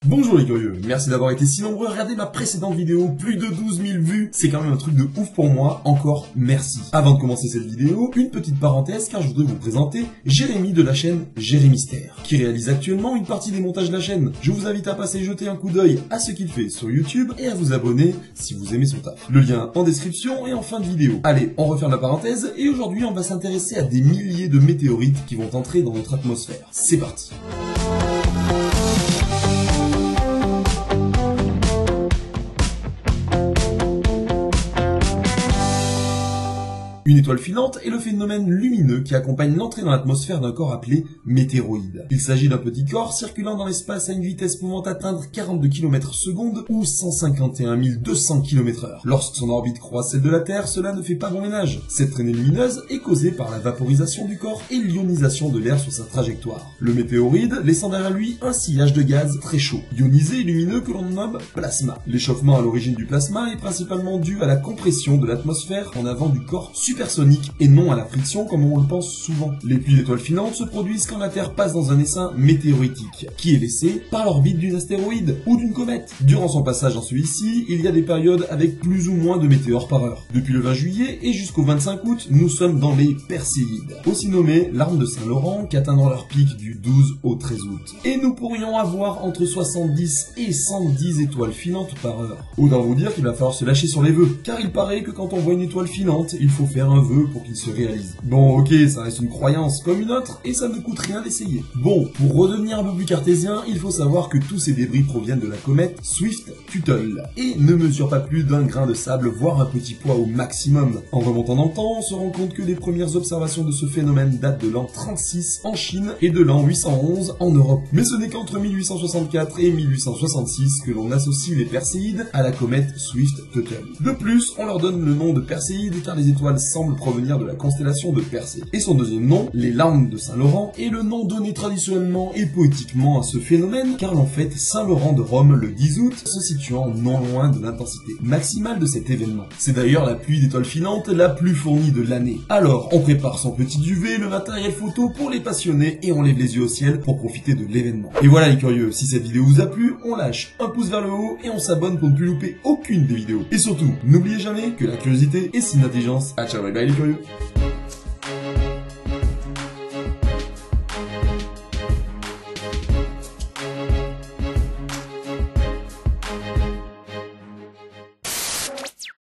Bonjour les curieux, merci d'avoir été si nombreux à regarder ma précédente vidéo, plus de 12 000 vues, c'est quand même un truc de ouf pour moi, encore merci. Avant de commencer cette vidéo, une petite parenthèse car je voudrais vous présenter Jérémy de la chaîne Jérémystère, qui réalise actuellement une partie des montages de la chaîne. Je vous invite à passer jeter un coup d'œil à ce qu'il fait sur YouTube et à vous abonner si vous aimez son taf. Le lien en description et en fin de vidéo. Allez, on referme la parenthèse et aujourd'hui on va s'intéresser à des milliers de météorites qui vont entrer dans notre atmosphère. C'est parti. Une étoile filante est le phénomène lumineux qui accompagne l'entrée dans l'atmosphère d'un corps appelé météoroïde. Il s'agit d'un petit corps circulant dans l'espace à une vitesse pouvant atteindre 42 km/s ou 151 200 km/h. Lorsque son orbite croise celle de la Terre, cela ne fait pas bon ménage. Cette traînée lumineuse est causée par la vaporisation du corps et l'ionisation de l'air sur sa trajectoire. Le météoroïde laissant derrière lui un sillage de gaz très chaud, ionisé et lumineux que l'on nomme plasma. L'échauffement à l'origine du plasma est principalement dû à la compression de l'atmosphère en avant du corps supersonique et non à la friction comme on le pense souvent. Les pluies d'étoiles filantes se produisent quand la Terre passe dans un essaim météoritique, qui est laissé par l'orbite d'une astéroïde ou d'une comète. Durant son passage dans celui-ci, il y a des périodes avec plus ou moins de météores par heure. Depuis le 20 juillet et jusqu'au 25 août, nous sommes dans les Perséides, aussi nommées larmes de Saint-Laurent, qui atteindront leur pic du 12 au 13 août. Et nous pourrions avoir entre 70 et 110 étoiles filantes par heure. Autant vous dire qu'il va falloir se lâcher sur les vœux, car il paraît que quand on voit une étoile filante, il faut faire un vœu pour qu'il se réalise. Bon, ok, ça reste une croyance comme une autre et ça ne coûte rien d'essayer. Bon, pour redevenir un peu plus cartésien, il faut savoir que tous ces débris proviennent de la comète Swift-Tuttle et ne mesurent pas plus d'un grain de sable, voire un petit poids au maximum. En remontant dans le temps, on se rend compte que les premières observations de ce phénomène datent de l'an 36 en Chine et de l'an 811 en Europe. Mais ce n'est qu'entre 1864 et 1866 que l'on associe les Perséides à la comète Swift-Tuttle. De plus, on leur donne le nom de Perséides car les étoiles semblent provenir de la constellation de Persée. Et son deuxième nom, les larmes de Saint-Laurent, est le nom donné traditionnellement et poétiquement à ce phénomène, car l'on fête Saint-Laurent de Rome le 10 août, se situant non loin de l'intensité maximale de cet événement. C'est d'ailleurs la pluie d'étoiles filantes la plus fournie de l'année. Alors, on prépare son petit duvet, le matériel photo pour les passionnés et on lève les yeux au ciel pour profiter de l'événement. Et voilà les curieux, si cette vidéo vous a plu, on lâche un pouce vers le haut et on s'abonne pour ne plus louper aucune des vidéos. Et surtout, n'oubliez jamais que la curiosité est signe d'intelligence. Ciao, bye bye les curieux.